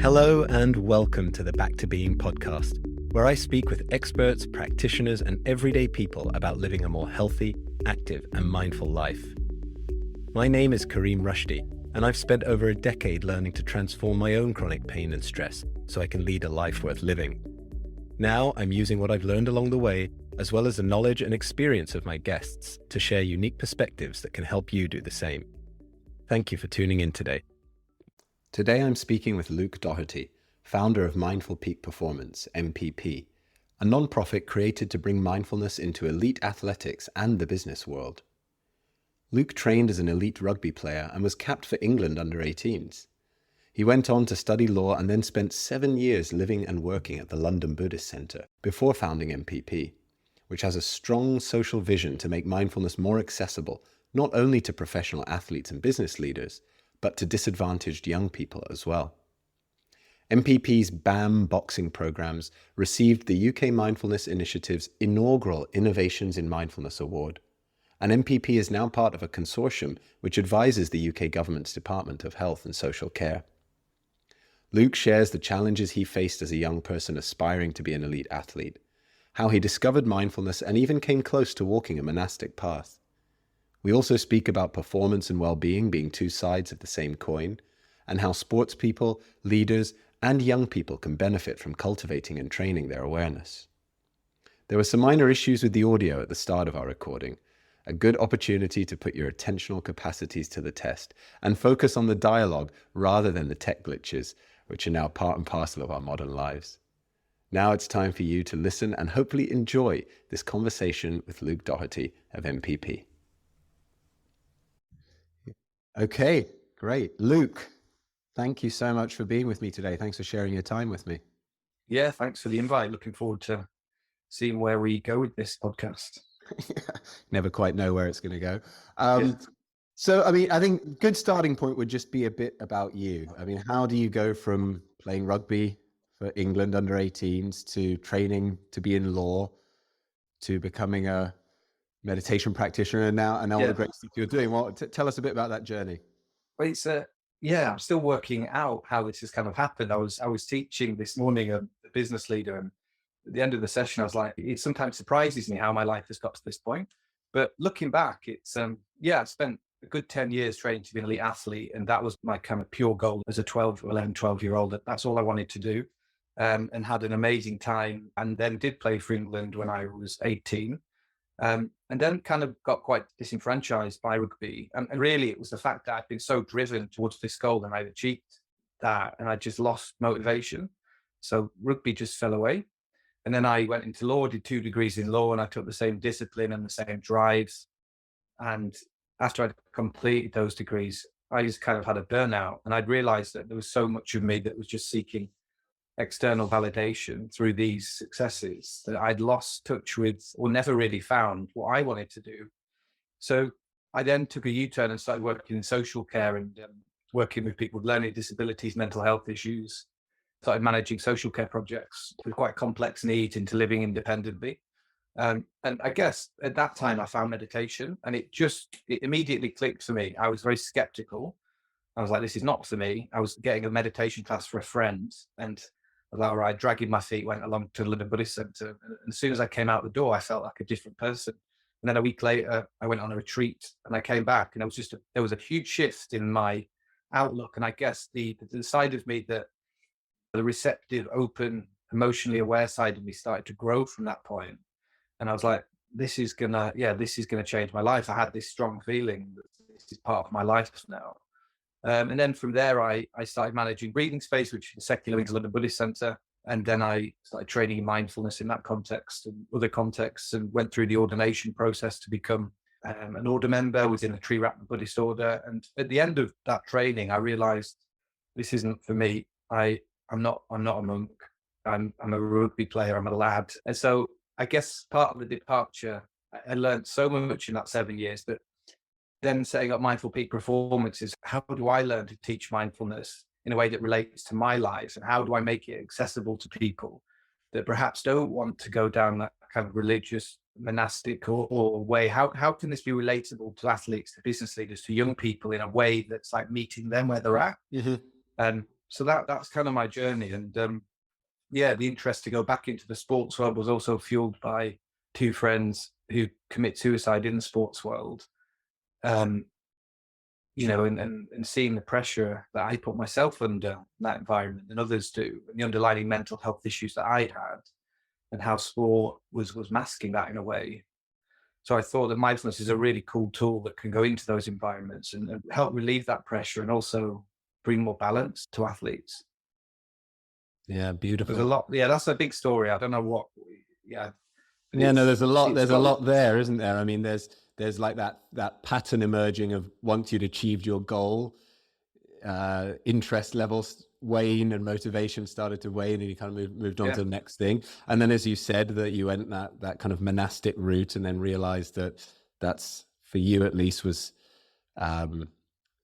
Hello and welcome to the Back to Being podcast, where I speak with experts, practitioners, and everyday people about living a more healthy, active, and mindful life. My name is Kareem Rushdie, and I've spent over a decade learning to transform my own chronic pain and stress so I can lead a life worth living. Now I'm using what I've learned along the way, as well as the knowledge and experience of my guests, to share unique perspectives that can help you do the same. Thank you for tuning in today. Today I'm speaking with Luke Doherty, founder of Mindful Peak Performance, MPP, a non-profit created to bring mindfulness into elite athletics and the business world. Luke trained as an elite rugby player and was capped for England under 18s. He went on to study law and then spent 7 years living and working at the London Buddhist Center before founding MPP, which has a strong social vision to make mindfulness more accessible, not only to professional athletes and business leaders, but to disadvantaged young people as well. MPP's BAM boxing programs received the UK Mindfulness Initiative's inaugural Innovations in Mindfulness Award, and MPP is now part of a consortium which advises the UK government's Department of Health and Social Care. Luke shares the challenges he faced as a young person aspiring to be an elite athlete, how he discovered mindfulness and even came close to walking a monastic path. We also speak about performance and well-being being two sides of the same coin, and how sports people, leaders, and young people can benefit from cultivating and training their awareness. There were some minor issues with the audio at the start of our recording, a good opportunity to put your attentional capacities to the test and focus on the dialogue rather than the tech glitches, which are now part and parcel of our modern lives. Now it's time for you to listen and hopefully enjoy this conversation with Luke Doherty of MPP. Okay, great. Luke, thank you so much for being with me today. Thanks for sharing your time with me. Yeah, thanks for the invite. Looking forward to seeing where we go with this podcast. Never quite know where it's going to go. So, I think good starting point would just be a bit about you. How do you go from playing rugby for England under 18s to training to be in law to becoming a meditation practitioner and now all the great stuff you're doing? Well, tell us a bit about that journey. Well, it's I'm still working out how this has kind of happened. I was teaching this morning a business leader, and at the end of the session, I was like, it sometimes surprises me how my life has got to this point. But looking back, it's I spent a good 10 years training to be an elite athlete, and that was my kind of pure goal as a 12-year-old. That's all I wanted to do, and had an amazing time, and then did play for England when I was 18. And then kind of got quite disenfranchised by rugby. And really, it was the fact that I'd been so driven towards this goal and I'd achieved that, and I just lost motivation. So rugby just fell away. And then I went into law, did 2 degrees in law, and I took the same discipline and the same drives. And after I'd completed those degrees, I just kind of had a burnout. And I'd realized that there was so much of me that was just seeking external validation through these successes that I'd lost touch with or never really found what I wanted to do. So I then took a U-turn and started working in social care and working with people with learning disabilities, mental health issues. Started managing social care projects with quite complex needs into living independently. And I guess at that time I found meditation, and it immediately clicked for me. I was very skeptical. I was like, this is not for me. I was getting a meditation class for a friend, and I was like, all right, dragging my feet, went along to the London Buddhist Center. And as soon as I came out the door, I felt like a different person. And then a week later, I went on a retreat, and I came back, and there was a huge shift in my outlook. And I guess the side of me that the receptive, open, emotionally aware side of me started to grow from that point. And I was like, this is gonna change my life. I had this strong feeling that this is part of my life now. And then from there, I started managing breathing space, which is secular wing of London Buddhist Center. And then I started training in mindfulness in that context and other contexts, and went through the ordination process to become an order member within the Tree Rat Buddhist order. And at the end of that training, I realized this isn't for me. I'm not a monk. I'm a rugby player. I'm a lad. And so I guess part of the departure, I learned so much in that 7 years, but then setting up Mindful Peak Performances, how do I learn to teach mindfulness in a way that relates to my life? And how do I make it accessible to people that perhaps don't want to go down that kind of religious, monastic or way? How can this be relatable to athletes, to business leaders, to young people in a way that's like meeting them where they're at? Mm-hmm. And So that's kind of my journey. And yeah, the interest to go back into the sports world was also fueled by two friends who commit suicide in the sports world. Um, and seeing the pressure that I put myself under in that environment and others do, and the underlying mental health issues that I had, and how sport was masking that in a way. So I thought that mindfulness is a really cool tool that can go into those environments and help relieve that pressure and also bring more balance to athletes. Yeah, There's a beautiful. lot. Yeah, that's a big story. I don't know what. Yeah, but Yeah, no, it's there's a got. lot there, isn't there? I mean, there's like that pattern emerging of once you'd achieved your goal, interest levels wane and motivation started to wane, and you kind of moved on Yeah, to the next thing. And then, as you said, that you went that kind of monastic route, and then realized that that's, for you at least, was um,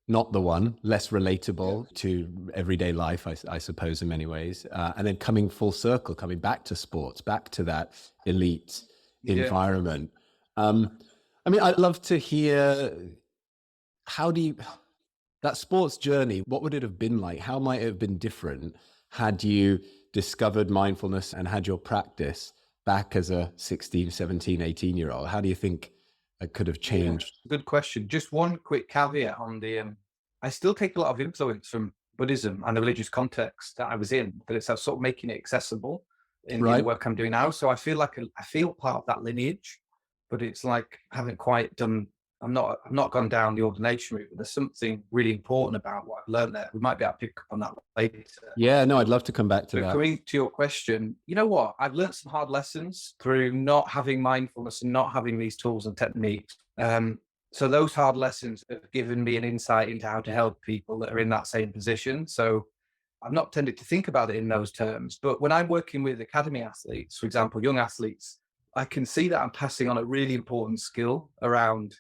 not the one, less yeah, relatable to everyday life, I suppose, in many ways. And then coming full circle, coming back to sports, back to that elite yeah. environment. Um, I mean, I'd love to hear, how do you, that sports journey, what would it have been like? How might it have been different had you discovered mindfulness and had your practice back as a 16, 17, 18-year-old? How do you think it could have Yeah, changed? good question. Just one quick caveat on the. I still take a lot of influence from Buddhism and the religious context that I was in, but it's sort of making it accessible in the Right. work I'm doing now. So I feel like I feel part of that lineage, but it's like I haven't quite done. I'm not gone down the ordination route. But there's something really important about what I've learned there. We might be able to pick up on that later. Yeah, no, I'd love to come back to But that. coming to your question, you know what? I've learned some hard lessons through not having mindfulness and not having these tools and techniques. So those hard lessons have given me an insight into how to help people that are in that same position. So I've not tended to think about it in those terms. But when I'm working with academy athletes, for example, young athletes, I can see that I'm passing on a really important skill around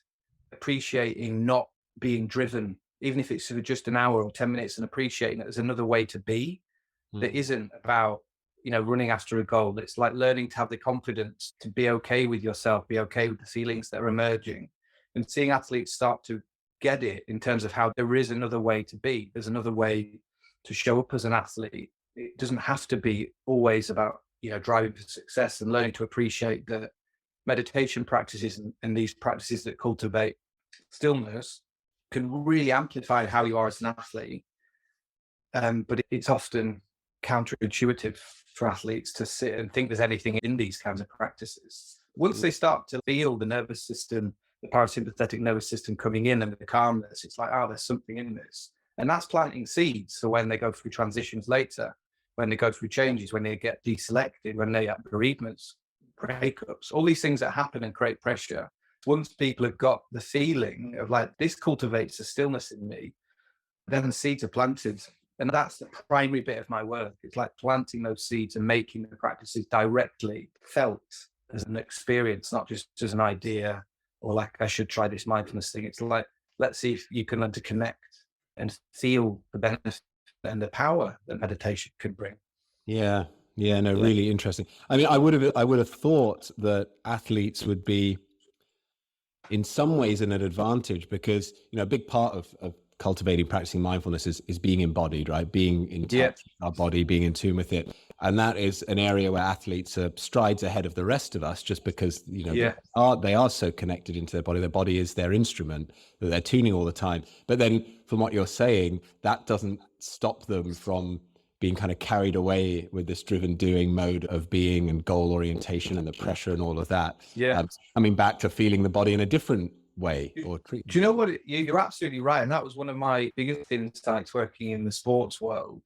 appreciating not being driven, even if it's for just an hour or 10 minutes, and appreciating that there's another way to be that Mm. isn't about running after a goal. It's like learning to have the confidence to be okay with yourself, be okay with the feelings that are emerging, and seeing athletes start to get it in terms of how there is another way to be. There's another way to show up as an athlete. It doesn't have to be always about driving for success, and learning to appreciate that meditation practices and these practices that cultivate stillness can really amplify how you are as an athlete. But it's often counterintuitive for athletes to sit and think there's anything in these kinds of practices. Once they start to feel the nervous system, the parasympathetic nervous system coming in and the calmness, it's like, oh, there's something in this. And that's planting seeds. So when they go through transitions later, when they go through changes, when they get deselected, when they have bereavements, breakups, all these things that happen and create pressure. Once people have got the feeling of like, this cultivates a stillness in me, then the seeds are planted. And that's the primary bit of my work. It's like planting those seeds and making the practices directly felt as an experience, not just as an idea or like I should try this mindfulness thing. It's like, let's see if you can learn to connect and feel the benefit and the power that meditation can bring. Yeah. Yeah, no, Yeah. really interesting. I mean, I would have thought that athletes would be in some ways an advantage, because a big part of cultivating, practicing mindfulness is being embodied, right? Being in Yeah. touch with our body, being in tune with it. And that is an area where athletes are strides ahead of the rest of us, just because Yeah. they are so connected into their body. Their body is their instrument that they're tuning all the time. But then, from what you're saying, that doesn't stop them from being kind of carried away with this driven doing mode of being and goal orientation and the pressure and all of that. Yeah. Coming back to feeling the body in a different way, Do or you know what? You're absolutely right. And that was one of my biggest insights working in the sports world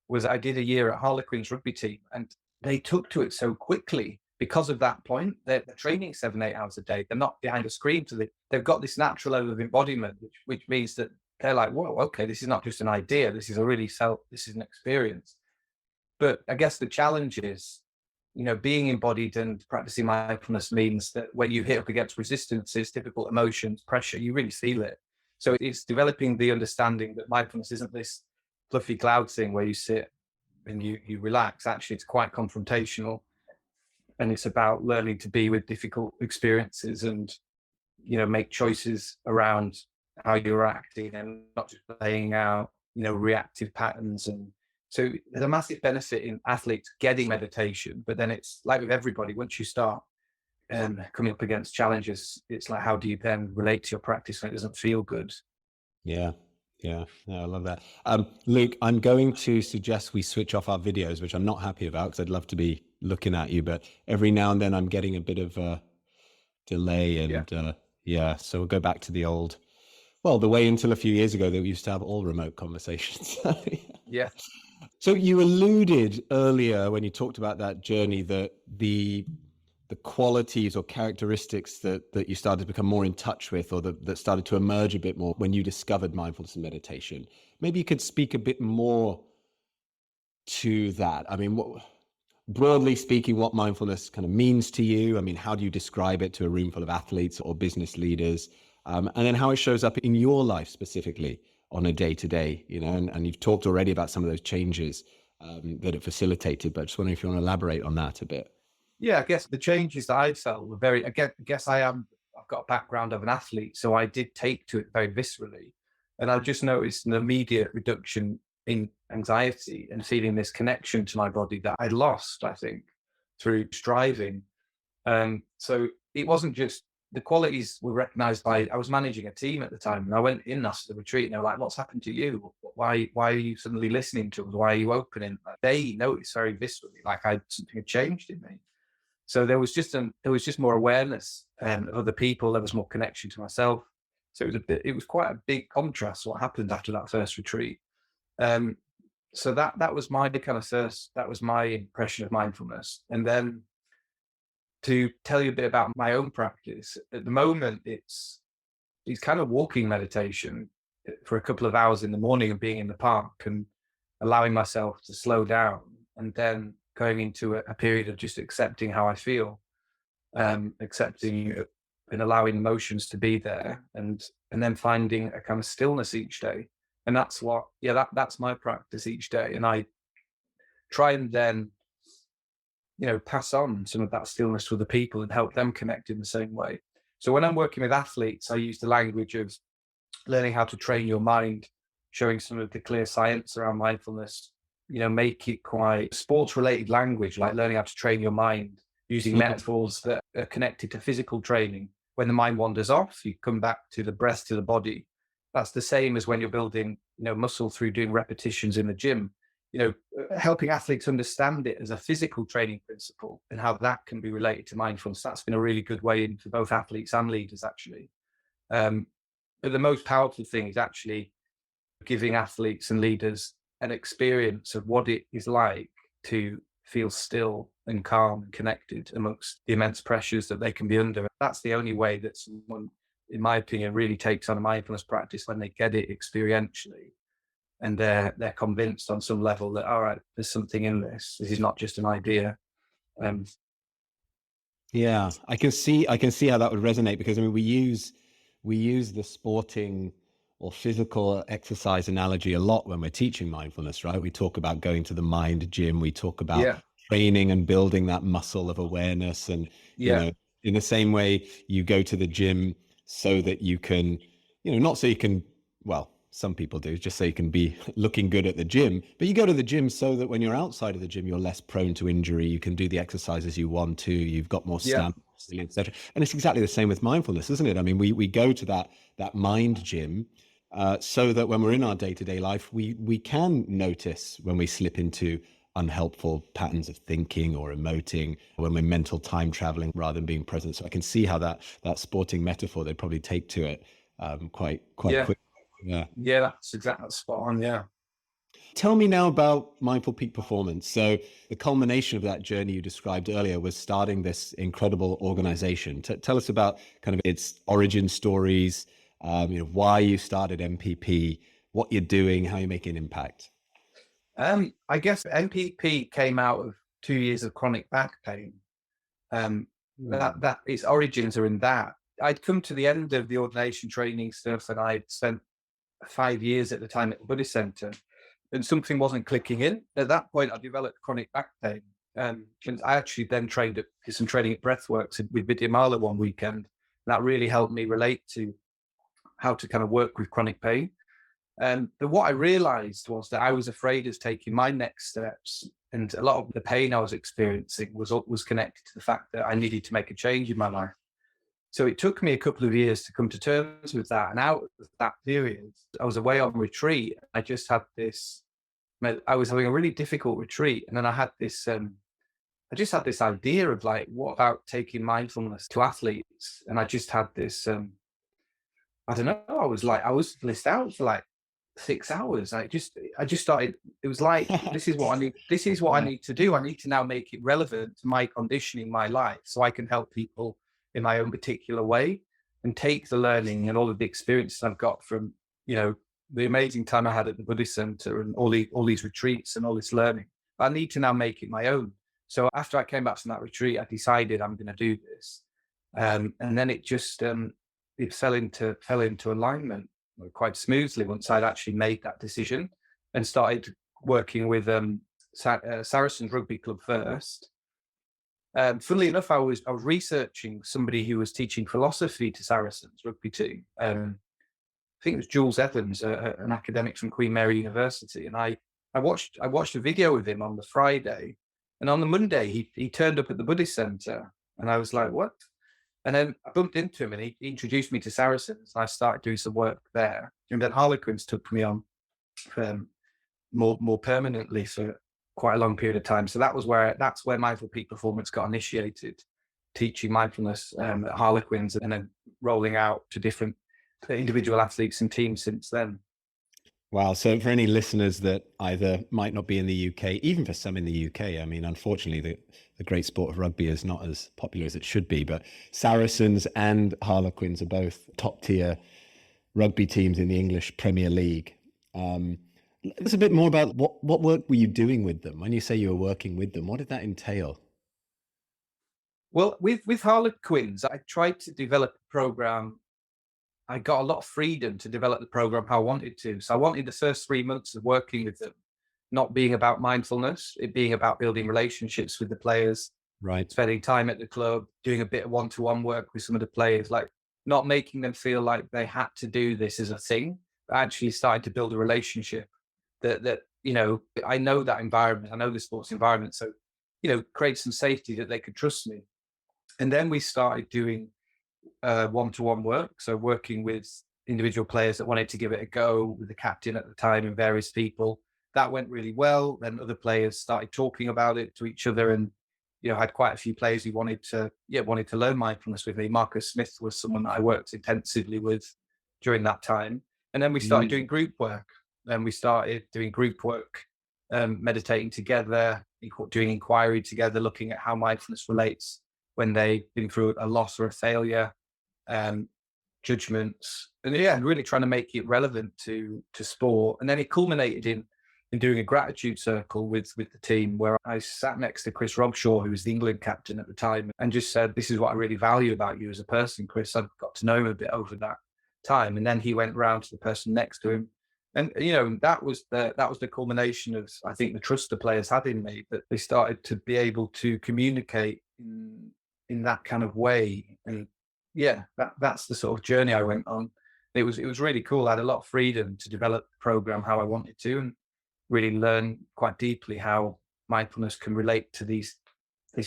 was I did a year at Harlequins rugby team, and they took to it so quickly because of that point. They're training 7, 8 hours a day. They're not behind a screen. They've got this natural level of embodiment, which means that they're like, whoa, okay, this is not just an idea. This is a really this is an experience. But I guess the challenge is, being embodied and practicing mindfulness means that when you hit up against resistances, difficult emotions, pressure, you really feel it. So it's developing the understanding that mindfulness isn't this fluffy cloud thing where you sit and you relax. Actually, it's quite confrontational, and it's about learning to be with difficult experiences and make choices around how you're acting and not just playing out reactive patterns. And so there's a massive benefit in athletes getting meditation, but then it's like with everybody, once you start coming up against challenges, it's like, how do you then relate to your practice when it doesn't feel good? Yeah. Yeah. No, I love that. Luke, I'm going to suggest we switch off our videos, which I'm not happy about because I'd love to be looking at you, but every now and then I'm getting a bit of a delay Yeah. and yeah, so we'll go back to the way until a few years ago that we used to have all remote conversations. Yeah. So you alluded earlier when you talked about that journey that the qualities or characteristics that you started to become more in touch with, or that started to emerge a bit more when you discovered mindfulness and meditation. Maybe you could speak a bit more to that. I mean, broadly speaking, what mindfulness kind of means to you. I mean, how do you describe it to a room full of athletes or business leaders? And then how it shows up in your life specifically on a day-to-day, and you've talked already about some of those changes that it facilitated, but just wondering if you want to elaborate on that a bit. Yeah, I guess the changes that I felt were very, again, I guess I've got a background of an athlete, so I did take to it very viscerally. And I just noticed an immediate reduction in anxiety and feeling this connection to my body that I'd lost, I think, through striving. So it wasn't just the qualities were recognized by, I was managing a team at the time, and I went in after the retreat and they were like, "What's happened to you? Why are you suddenly listening to us? Why are you opening?" They noticed very viscerally, like something had changed in me. So there was just more awareness of other people. There was more connection to myself. So it was quite a big contrast what happened after that first retreat. Um, so that was my kind of first, that was my impression of mindfulness. And then to tell you a bit about my own practice, at the moment it's kind of walking meditation for a couple of hours in the morning and being in the park and allowing myself to slow down, and then going into a period of just accepting how I feel, accepting and allowing emotions to be there, and then finding a kind of stillness each day. And that's my practice each day. And I try and then, pass on some of that stillness to other people and help them connect in the same way. So when I'm working with athletes, I use the language of learning how to train your mind, showing some of the clear science around mindfulness, make it quite sports related language, like learning how to train your mind using metaphors that are connected to physical training. When the mind wanders off, you come back to the breath, to the body. That's the same as when you're building, muscle through doing repetitions in the gym. Helping athletes understand it as a physical training principle and how that can be related to mindfulness. That's been a really good way in for both athletes and leaders, actually. But the most powerful thing is actually giving athletes and leaders an experience of what it is like to feel still and calm and connected amongst the immense pressures that they can be under. That's the only way that someone, in my opinion, really takes on a mindfulness practice, when they get it experientially and they're convinced on some level that, all right, there's something in this. This is not just an idea. Yeah, I can see how that would resonate, because I mean we use the sporting or physical exercise analogy a lot when we're teaching mindfulness, right? We talk about going to the mind gym, we talk about Yeah, training and building that muscle of awareness, and yeah, in the same way you go to the gym so that you can, not so you can, well, some people do, just so you can be looking good at the gym, but you go to the gym so that when you're outside of the gym, you're less prone to injury, you can do the exercises you want to, you've got more yeah, stamina, etc. And it's exactly the same with mindfulness, isn't it? I mean, we go to that mind gym so that when we're in our day-to-day life, we can notice when we slip into unhelpful patterns of thinking or emoting, when we're mental time traveling rather than being present. So I can see how that sporting metaphor they probably take to it quite yeah, quick. Yeah. yeah. That's spot on. Yeah. Tell me now about Mindful Peak Performance. So the culmination of that journey you described earlier was starting this incredible organization. Tell us about kind of its origin stories, why you started MPP, what you're doing, how you're making an impact. I guess MPP came out of 2 years of chronic back pain. That its origins are in that. I'd come to the end of the ordination training stuff, and I'd spent 5 years at the time at the Buddhist Center, and something wasn't clicking in. At that point, I developed chronic back pain. And I actually then did some training at Breathworks with Vidyamala one weekend. And that really helped me relate to how to kind of work with chronic pain. But what I realized was that I was afraid of taking my next steps. And a lot of the pain I was experiencing was connected to the fact that I needed to make a change in my life. So it took me a couple of years to come to terms with that. And out of that period, I was away on retreat. I just had this, I was having a really difficult retreat. And then I had this, I just had this idea of like, what about taking mindfulness to athletes? And I just had this, I don't know, I was blissed out for like 6 hours. I just started, it was like, this is what I need. This is what I need to do. I need to now make it relevant to my condition in my life so I can help people in my own particular way and take the learning and all of the experiences I've got from, the amazing time I had at the Buddhist Center and all these retreats and all this learning. I need to now make it my own. So after I came back from that retreat, I decided I'm going to do this. And then it just, it fell into alignment quite smoothly once I'd actually made that decision and started working with Saracens Rugby Club first. Funnily enough, I was researching somebody who was teaching philosophy to Saracens rugby team. I think it was Jules Evans, an academic from Queen Mary University, and I watched a video with him on the Friday, and on the Monday he turned up at the Buddhist Center, and I was like, what? And then I bumped into him, and he introduced me to Saracens. And I started doing some work there, and then Harlequins took me on more permanently for quite a long period of time. So that's where Mindful Peak Performance got initiated, teaching mindfulness at Harlequins, and then rolling out to different individual athletes and teams since then. Wow. So for any listeners that either might not be in the UK, even for some in the UK, I mean, unfortunately, the great sport of rugby is not as popular as it should be, but Saracens and Harlequins are both top tier rugby teams in the English Premier League. It's a bit more about what work were you doing with them? When you say you were working with them, what did that entail? Well, with Harlequins, I tried to develop a program. I got a lot of freedom to develop the program how I wanted to. So I wanted the first 3 months of working with them not being about mindfulness, it being about building relationships with the players, right? Spending time at the club, doing a bit of one-to-one work with some of the players, like not making them feel like they had to do this as a thing, but actually starting to build a relationship that I know that environment, I know the sports environment, so create some safety that they could trust me. And then we started doing one-to-one work, so working with individual players that wanted to give it a go, with the captain at the time and various people. That went really well. Then other players started talking about it to each other, and I had quite a few players who wanted to learn mindfulness with me. Marcus Smith was someone that I worked intensively with during that time. And then we started doing group work. Then we started doing group work, meditating together, doing inquiry together, looking at how mindfulness relates when they've been through a loss or a failure, judgments, and really trying to make it relevant to sport. And then it culminated in doing a gratitude circle with the team, where I sat next to Chris Robshaw, who was the England captain at the time, and just said, "This is what I really value about you as a person, Chris." I've got to know him a bit over that time, and then he went round to the person next to him. And that was the culmination of, I think, the trust the players had in me, that they started to be able to communicate in that kind of way. And that's the sort of journey I went on. It was really cool. I had a lot of freedom to develop the program how I wanted to, and really learn quite deeply how mindfulness can relate to this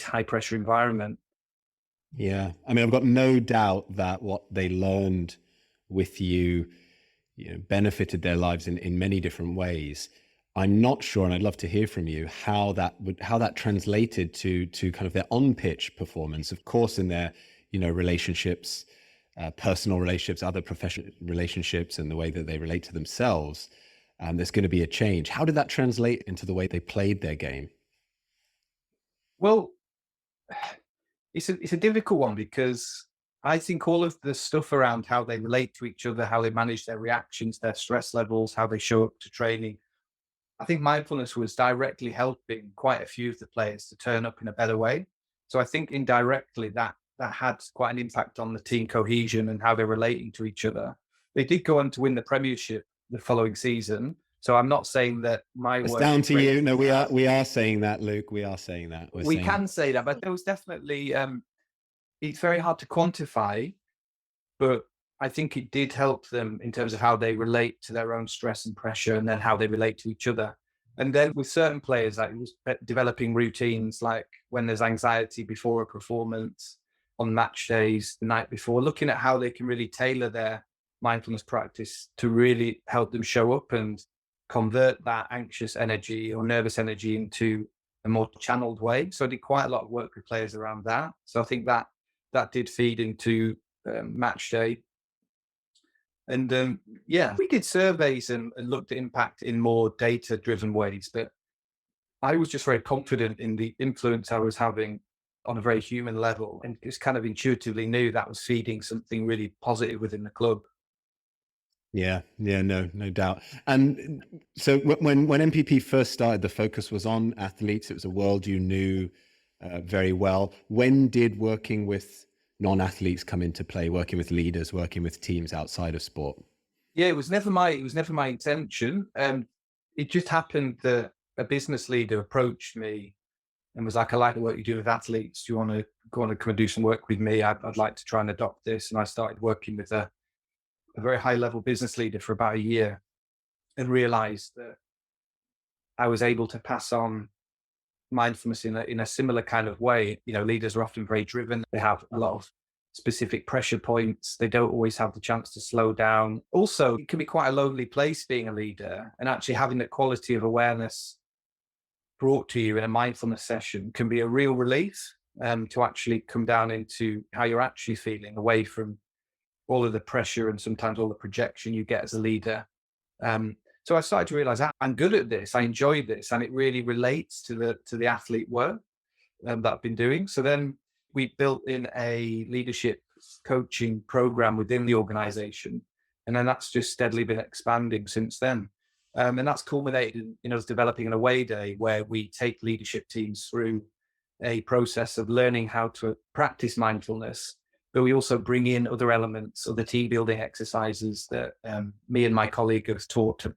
high pressure environment. Yeah, I mean, I've got no doubt that what they learned with you, benefited their lives in many different ways. I'm not sure, and I'd love to hear from you, how that translated to kind of their on-pitch performance. Of course, in their relationships, personal relationships, other professional relationships, and the way that they relate to themselves, there's going to be a change. How did that translate into the way they played their game? Well, it's a difficult one, because I think all of the stuff around how they relate to each other, how they manage their reactions, their stress levels, how they show up to training, I think mindfulness was directly helping quite a few of the players to turn up in a better way. So I think indirectly that had quite an impact on the team cohesion and how they're relating to each other. They did go on to win the Premiership the following season. So I'm not saying that my it's work down to you. No, we are saying that, Luke. We are saying that. We can say that, but there was definitely it's very hard to quantify, but I think it did help them in terms of how they relate to their own stress and pressure, and then how they relate to each other. And then with certain players, like developing routines, like when there's anxiety before a performance, on match days, the night before, looking at how they can really tailor their mindfulness practice to really help them show up and convert that anxious energy or nervous energy into a more channeled way. So I did quite a lot of work with players around that. So I think that did feed into match day. And yeah, we did surveys and looked at impact in more data driven ways. But I was just very confident in the influence I was having on a very human level, and just kind of intuitively knew that was feeding something really positive within the club. Yeah, yeah, no doubt. And so when MPP first started, the focus was on athletes. It was a world you knew very well. When did working with non-athletes come into play? Working with leaders, working with teams outside of sport? Yeah, it was never my intention. It just happened that a business leader approached me and was like, "I like the work you do with athletes. Do you want to come and do some work with me? I'd like to try and adopt this." And I started working with a very high level business leader for about a year, and realized that I was able to pass on mindfulness in a similar kind of way. You know, leaders are often very driven. They have a lot of specific pressure points. They don't always have the chance to slow down. Also, it can be quite a lonely place being a leader, and actually having that quality of awareness brought to you in a mindfulness session can be a real relief, to actually come down into how you're actually feeling, away from all of the pressure and sometimes all the projection you get as a leader. So I started to realize I'm good at this. I enjoy this, and it really relates to the athlete work that I've been doing. So then we built in a leadership coaching program within the organization, and then that's just steadily been expanding since then. And that's culminated in us developing an away day where we take leadership teams through a process of learning how to practice mindfulness, but we also bring in other elements of the team building exercises that me and my colleague have taught to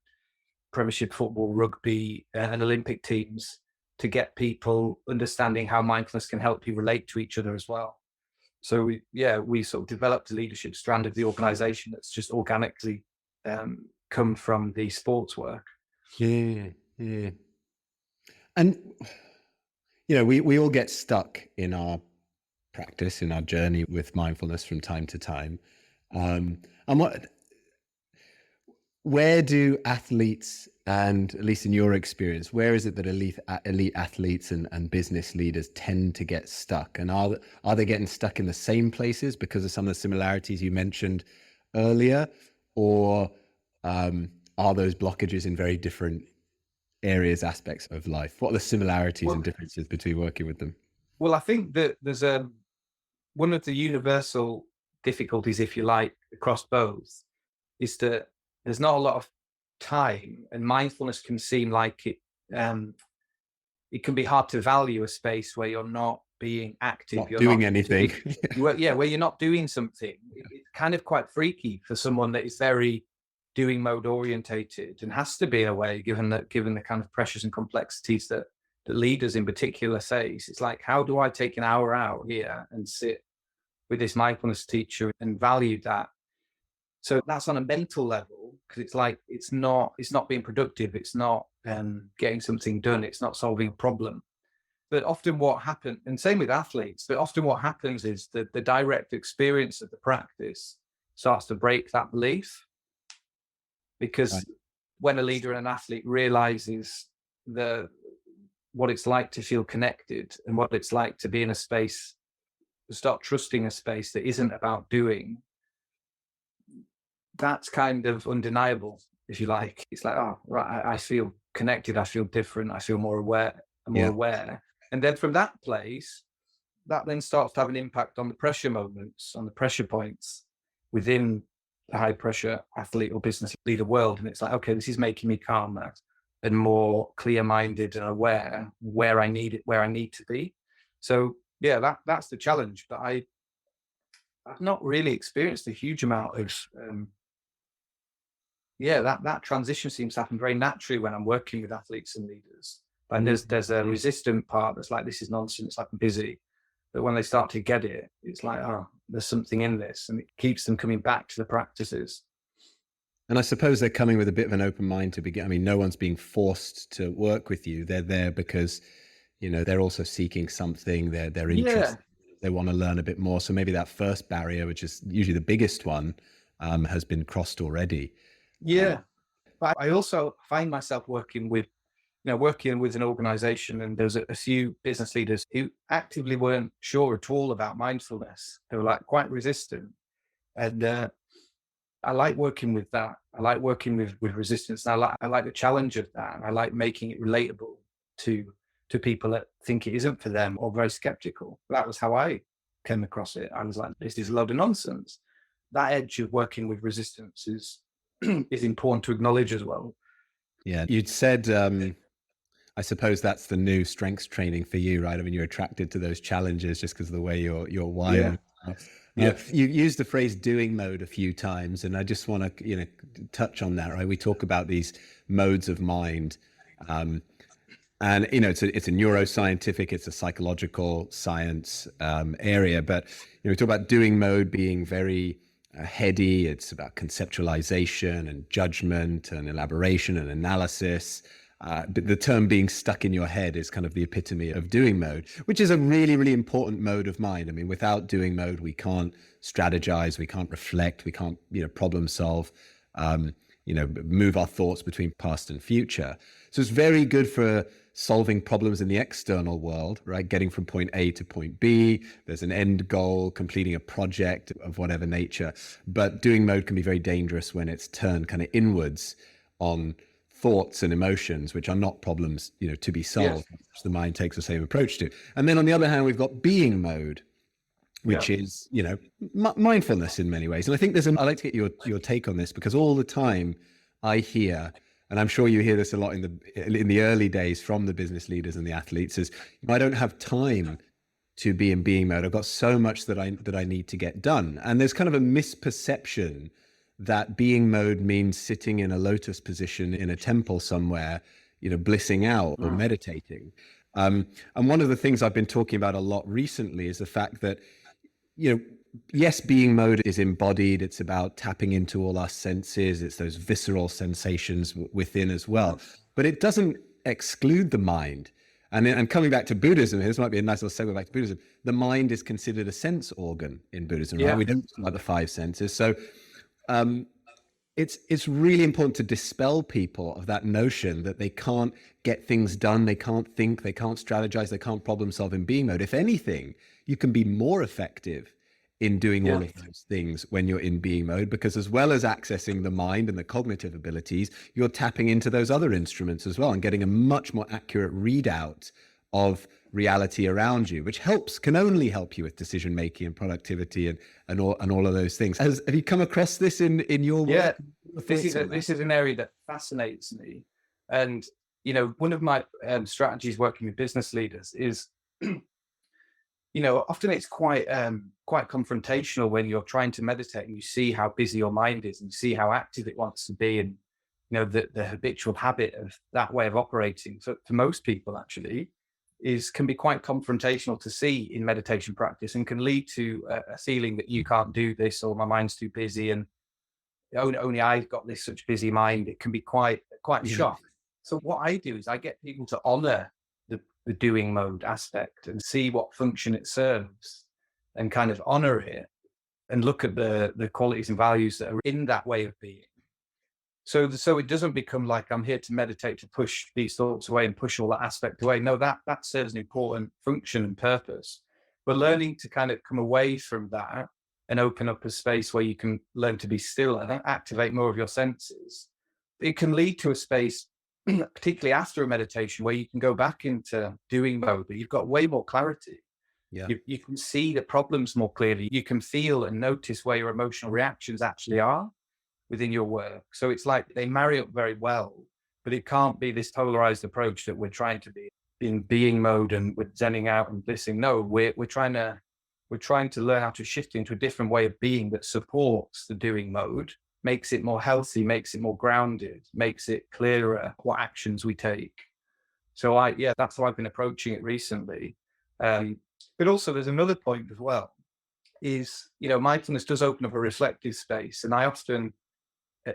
Premiership football, rugby, and Olympic teams, to get people understanding how mindfulness can help you relate to each other as well. So we sort of developed a leadership strand of the organization that's just organically come from the sports work. Yeah, yeah. And you know, we all get stuck in our practice, in our journey with mindfulness from time to time. And where do athletes, and at least in your experience, where is it that elite athletes and business leaders tend to get stuck? And are they getting stuck in the same places because of some of the similarities you mentioned earlier, or are those blockages in very different areas, aspects of life? What are the similarities and differences between working with them? Well, I think that there's one of the universal difficulties, if you like, across both, is that there's not a lot of time, and mindfulness can seem like it can be hard to value a space where you're not being active, Not you're doing not anything. where you're not doing something. It's kind of quite freaky for someone that is very doing mode orientated, and has to be in a way, given the kind of pressures and complexities that leaders in particular face. It's like, how do I take an hour out here and sit with this mindfulness teacher and value that? So that's on a mental level, because it's like it's not being productive, it's not getting something done, it's not solving a problem. But often what happens, and same with athletes, but often what happens is that the direct experience of the practice starts to break that belief. Because Right. when a leader and an athlete realizes what it's like to feel connected, and what it's like to be in a space, to start trusting a space that isn't about doing, that's kind of undeniable, if you like. It's like, oh, right, I feel connected, I feel different, I feel more aware, Yeah. And then from that place, that then starts to have an impact on the pressure moments, on the pressure points within the high pressure athlete or business leader world. And it's like, okay, this is making me calmer and more clear minded and aware where I need to be. So yeah, that's the challenge. But I've not really experienced a huge amount of that transition seems to happen very naturally when I'm working with athletes and leaders. And there's a resistant part that's like, this is nonsense, like I'm busy. But when they start to get it, it's like, oh, there's something in this, and it keeps them coming back to the practices. And I suppose they're coming with a bit of an open mind to begin. I mean, no one's being forced to work with you. They're there because, they're also seeking something. They're Yeah, interested. They want to learn a bit more. So maybe that first barrier, which is usually the biggest one, has been crossed already. yeah. But I also find myself working with an organization, and there's a few business leaders who actively weren't sure at all about mindfulness. They were like quite resistant. And I like working with that. I like working with resistance. And I like the challenge of that. And I like making it relatable to people that think it isn't for them or very skeptical. That was how I came across it. I was like, this is a load of nonsense. That edge of working with resistance is is important to acknowledge as well. Yeah. You'd said, I suppose that's the new strengths training for you, right? I mean, you're attracted to those challenges just because of the way you're Yeah. wired. Yeah. You used the phrase doing mode a few times, and I just want to, touch on that, right? We talk about these modes of mind. And, it's a neuroscientific, it's a psychological science area, but, we talk about doing mode being very heady. It's about conceptualization and judgment and elaboration and analysis. But the term being stuck in your head is kind of the epitome of doing mode, which is a really, really important mode of mind. I mean, without doing mode, we can't strategize, we can't reflect, we can't, problem solve, move our thoughts between past and future. So it's very good for solving problems in the external world, right? Getting from point A to point B. There's an end goal, completing a project of whatever nature. But doing mode can be very dangerous when it's turned kind of inwards on thoughts and emotions, which are not problems, to be solved. Yes. The mind takes the same approach to. And then on the other hand, we've got being mode, which is, mindfulness in many ways. And I think I'd like to get your take on this, because all the time I hear, and I'm sure you hear this a lot in the early days from the business leaders and the athletes, is, I don't have time to be in being mode. I've got so much that I need to get done. And there's kind of a misperception that being mode means sitting in a lotus position in a temple somewhere, blissing out or meditating. And one of the things I've been talking about a lot recently is the fact that, yes, being mode is embodied. It's about tapping into all our senses. It's those visceral sensations within as well. But it doesn't exclude the mind. And coming back to Buddhism, this might be a nice little segue back to Buddhism. The mind is considered a sense organ in Buddhism, right? We don't talk about the five senses. So it's really important to dispel people of that notion that they can't get things done, they can't think, they can't strategize, they can't problem solve in being mode. If anything, you can be more effective in doing all of those things when you're in being mode, because as well as accessing the mind and the cognitive abilities, you're tapping into those other instruments as well and getting a much more accurate readout of reality around you, which can only help you with decision making and productivity and all of those things. Have you come across this in your work? This is an area that fascinates me, and one of my strategies working with business leaders is often it's quite confrontational when you're trying to meditate and you see how busy your mind is and you see how active it wants to be, and the habitual habit of that way of operating for most people actually can be quite confrontational to see in meditation practice, and can lead to a feeling that you can't do this, or my mind's too busy, and only I've got this such busy mind. It can be quite shock. So what I do is I get people to honor the doing mode aspect and see what function it serves, and kind of honor it and look at the qualities and values that are in that way of being. So it doesn't become like I'm here to meditate to push these thoughts away and push all that aspect away. No, that serves an important function and purpose. But learning to kind of come away from that and open up a space where you can learn to be still and activate more of your senses, it can lead to a space, particularly after a meditation, where you can go back into doing mode, but you've got way more clarity. Yeah. You can see the problems more clearly. You can feel and notice where your emotional reactions actually are within your work. So it's like they marry up very well, but it can't be this polarized approach that we're trying to be in being mode and we're zenning out and blissing. No, we're trying to learn how to shift into a different way of being that supports the doing mode, makes it more healthy, makes it more grounded, makes it clearer what actions we take. So that's how I've been approaching it recently. But also there's another point as well. is, mindfulness does open up a reflective space. And I often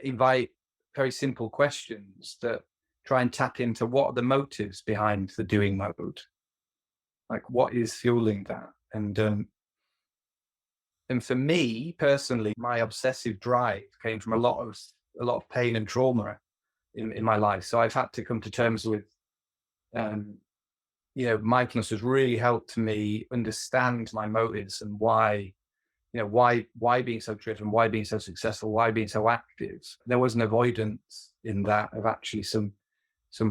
invite very simple questions that try and tap into what are the motives behind the doing mode. Like, what is fueling that? And for me personally, my obsessive drive came from a lot of pain and trauma in my life. So I've had to come to terms with, mindfulness has really helped me understand my motives and why being so driven, why being so successful, why being so active. There was an avoidance in that of actually some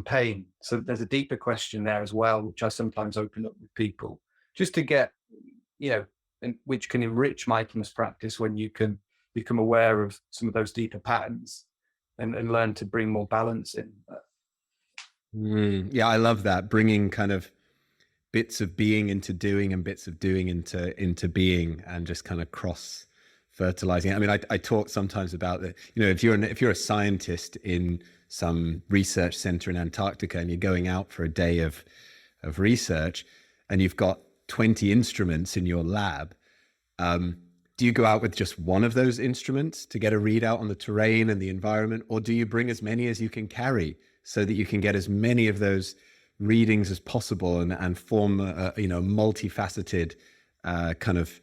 pain. So there's a deeper question there as well, which I sometimes open up with people just to get, and which can enrich mindfulness practice when you can become aware of some of those deeper patterns and learn to bring more balance in. Yeah, I love that, bringing kind of bits of being into doing and bits of doing into being, and just kind of cross fertilizing. I mean, I talk sometimes about that. If you're a scientist in some research center in Antarctica and you're going out for a day of research, and you've got 20 instruments in your lab, do you go out with just one of those instruments to get a readout on the terrain and the environment, or do you bring as many as you can carry so that you can get as many of those readings as possible and form a multifaceted kind of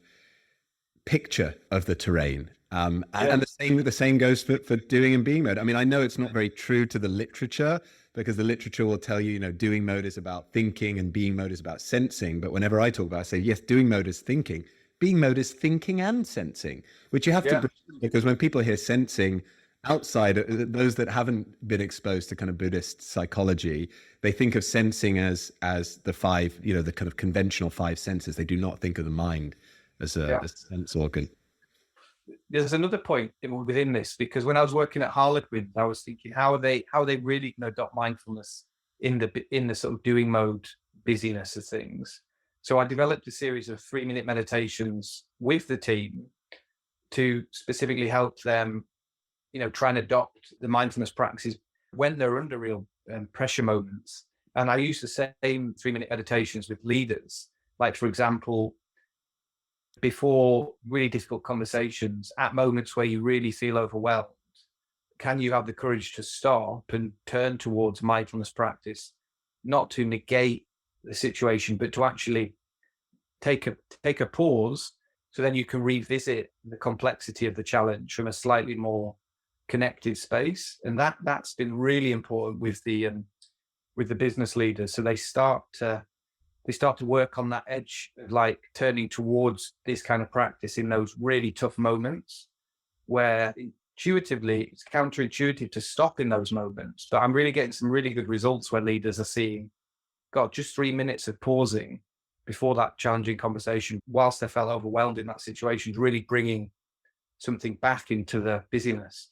picture of the terrain? And the same goes for doing and being mode. I mean, I know it's not very true to the literature, because the literature will tell you, doing mode is about thinking and being mode is about sensing. But whenever I talk about it, I say, yes, doing mode is thinking. Being mode is thinking and sensing, which you have to, because when people hear sensing, outside those that haven't been exposed to kind of Buddhist psychology, they think of sensing as the five, the kind of conventional five senses. They do not think of the mind as a sense organ. There's another point within this, because when I was working at Harlequin, I was thinking, how are they really going to adopt mindfulness in the sort of doing mode busyness of things? So I developed a series of 3-minute meditations with the team to specifically help them, try and adopt the mindfulness practices when they're under real pressure moments. And I use the same 3-minute meditations with leaders. Like, for example, before really difficult conversations, at moments where you really feel overwhelmed, can you have the courage to stop and turn towards mindfulness practice, not to negate the situation, but to actually take a pause, so then you can revisit the complexity of the challenge from a slightly more connected space. And that's been really important with the business leaders. So they start to work on that edge of like turning towards this kind of practice in those really tough moments where intuitively it's counterintuitive to stop in those moments. But I'm really getting some really good results where leaders are seeing, God, just 3 minutes of pausing before that challenging conversation, whilst they felt overwhelmed in that situation, is really bringing something back into the busyness.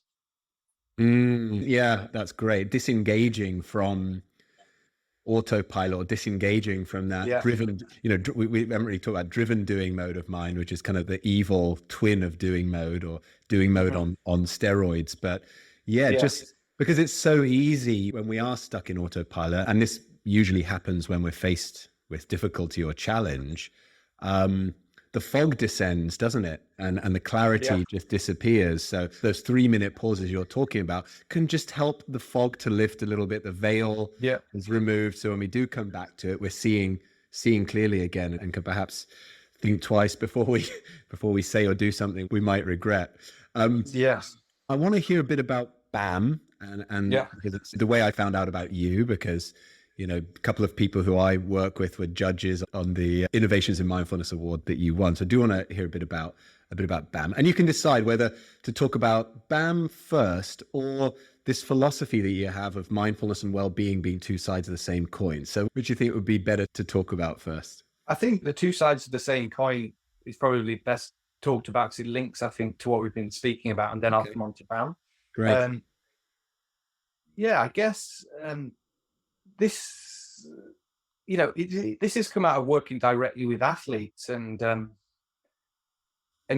Yeah, that's great. Disengaging from autopilot, or disengaging from that driven, we haven't really talked about driven doing mode of mind, which is kind of the evil twin of doing mode, or doing mode on steroids. But just because it's so easy when we are stuck in autopilot, and this usually happens when we're faced with difficulty or challenge, the fog descends, doesn't it? And the clarity just disappears. So those 3-minute pauses you're talking about can just help the fog to lift a little bit. The veil is removed. So when we do come back to it, we're seeing clearly again, and can perhaps think twice before we say or do something we might regret. I want to hear a bit about BAM and because it's the way I found out about you, because a couple of people who I work with were judges on the Innovations in Mindfulness Award that you won. So I do want to hear a bit about BAM. And you can decide whether to talk about BAM first, or this philosophy that you have of mindfulness and well-being being two sides of the same coin. So which do you think would be better to talk about first? I think the two sides of the same coin is probably best talked about, because it links, I think, to what we've been speaking about, and then I'll come on to BAM. Great. I guess this, this has come out of working directly with athletes and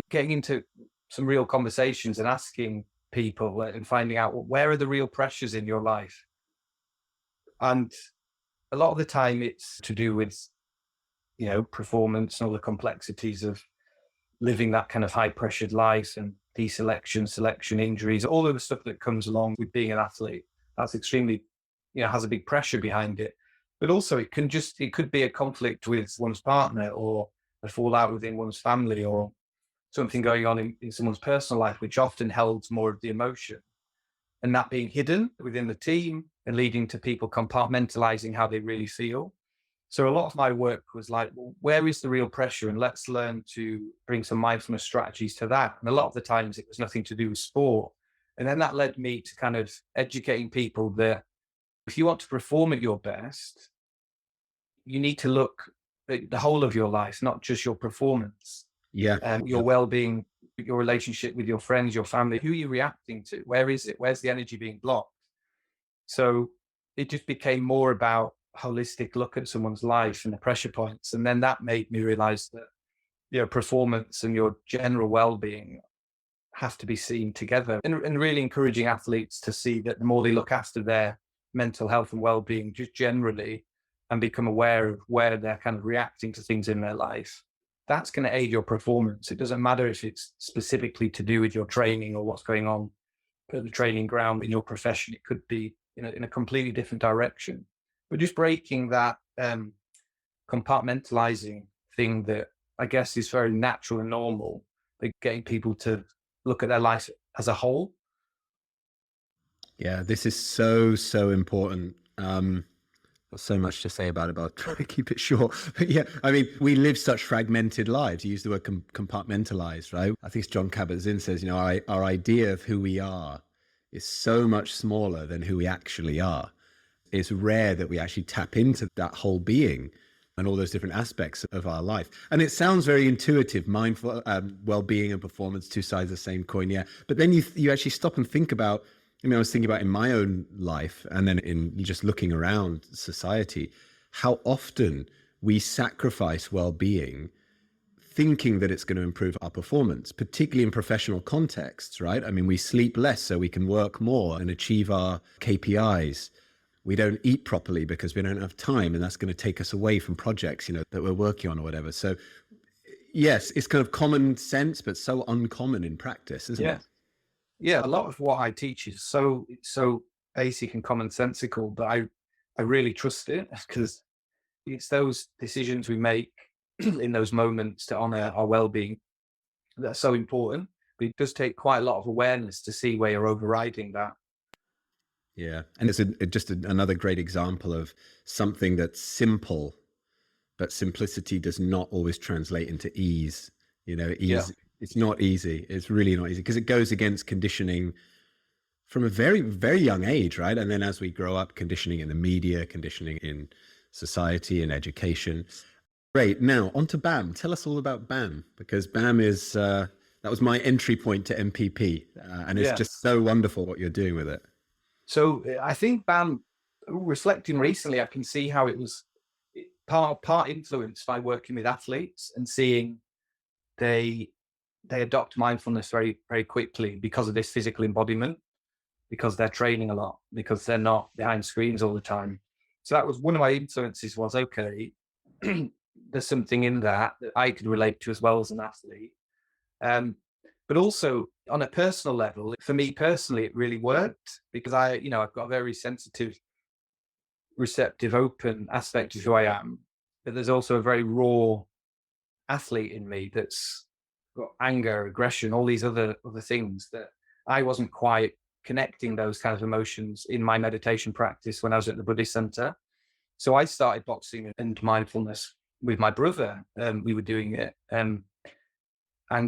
getting into some real conversations and asking people and finding out, well, where are the real pressures in your life? And a lot of the time it's to do with, performance and all the complexities of living that kind of high pressured life and deselection, selection, injuries, all of the stuff that comes along with being an athlete. That's extremely, has a big pressure behind it. But also it could be a conflict with one's partner, or a fallout within one's family, or something going on in someone's personal life, which often holds more of the emotion, and that being hidden within the team and leading to people compartmentalizing how they really feel. So a lot of my work was like, well, where is the real pressure? And let's learn to bring some mindfulness strategies to that. And a lot of the times it was nothing to do with sport. And then that led me to kind of educating people that if you want to perform at your best, you need to look at the whole of your life, not just your performance. Yeah. Your well-being, your relationship with your friends, your family. Who are you reacting to? Where is it? Where's the energy being blocked? So it just became more about holistic look at someone's life and the pressure points. And then that made me realize that performance and your general well-being have to be seen together, and really encouraging athletes to see that the more they look after their mental health and well-being just generally, and become aware of where they're kind of reacting to things in their life, that's going to aid your performance. It doesn't matter if it's specifically to do with your training or what's going on at the training ground in your profession. It could be in a completely different direction. But just breaking that compartmentalizing thing that I guess is very natural and normal, like getting people to look at their life as a whole. Yeah, this is so, so important. There's so much to say about it, but I'll try to keep it short. But yeah, I mean, we live such fragmented lives. You use the word compartmentalized, right? I think it's John Kabat-Zinn says, our idea of who we are is so much smaller than who we actually are. It's rare that we actually tap into that whole being and all those different aspects of our life. And it sounds very intuitive, mindful, well-being and performance, two sides of the same coin. Yeah. But then you actually stop and think about, I was thinking about in my own life, and then in just looking around society, how often we sacrifice well-being thinking that it's going to improve our performance, particularly in professional contexts, right? I mean, we sleep less so we can work more and achieve our KPIs. We don't eat properly because we don't have time, and that's going to take us away from projects, that we're working on or whatever. So yes, it's kind of common sense, but so uncommon in practice, isn't it? Yeah, a lot of what I teach is so basic and commonsensical, but I really trust it, because it's those decisions we make in those moments to honor our well-being that are so important. But it does take quite a lot of awareness to see where you're overriding that. Yeah, and it's just another great example of something that's simple, but simplicity does not always translate into ease. Ease. It's not easy. It's really not easy, because it goes against conditioning from a very, very young age, right? And then as we grow up, conditioning in the media, conditioning in society and education. Great. Now on to BAM. Tell us all about BAM, because BAM is, that was my entry point to MPP. And it's just so wonderful what you're doing with it. So I think BAM, reflecting recently, I can see how it was part influenced by working with athletes and seeing they adopt mindfulness very, very quickly because of this physical embodiment, because they're training a lot, because they're not behind screens all the time. So that was one of my influences, was, okay, there's something in that I could relate to as well as an athlete. But also on a personal level, for me personally, it really worked, because I've got a very sensitive, receptive, open aspect of who I am. But there's also a very raw athlete in me that's got anger, aggression, all these other things that I wasn't quite connecting those kinds of emotions in my meditation practice when I was at the Buddhist Center. So I started boxing and mindfulness with my brother. We were doing it. And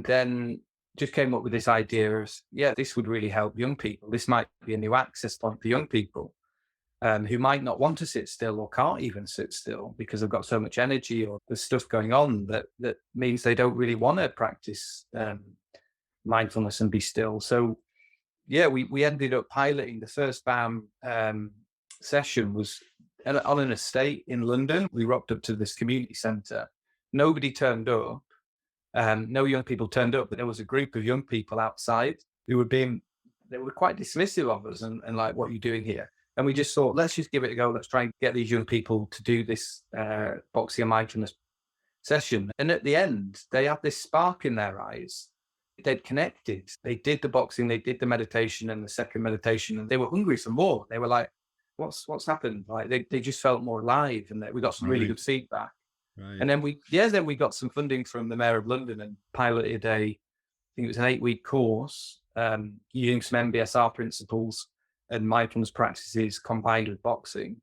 then just came up with this idea of, this would really help young people. This might be a new access point for young people who might not want to sit still, or can't even sit still because they've got so much energy, or there's stuff going on that means they don't really want to practice mindfulness and be still. So we ended up piloting the first BAM session was on an estate in London. We rocked up to this community center. Nobody turned up. No young people turned up, but there was a group of young people outside who they were quite dismissive of us and like, what are you doing here? And we just thought, let's just give it a go. Let's try and get these young people to do this boxing and mindfulness session. And at the end, they had this spark in their eyes. They'd connected. They did the boxing, they did the meditation and the second meditation, and they were hungry for more. They were like, what's happened? Like they just felt more alive, and we got some really good feedback. Right. And then we got some funding from the Mayor of London and piloted I think it was an 8-week course, using some MBSR principles and mindfulness practices combined with boxing.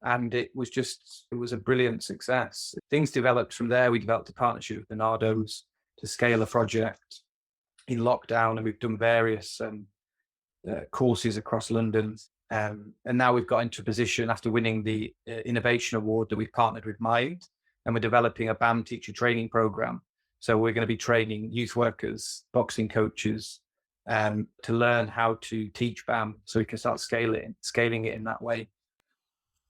And it was a brilliant success. Things developed from there. We developed a partnership with the Nardos to scale a project in lockdown, and we've done various courses across London. And now we've got into a position after winning the Innovation Award that we've partnered with Mind, and we're developing a BAM teacher training program. So we're going to be training youth workers, boxing coaches, to learn how to teach BAM, so we can start scaling it in that way.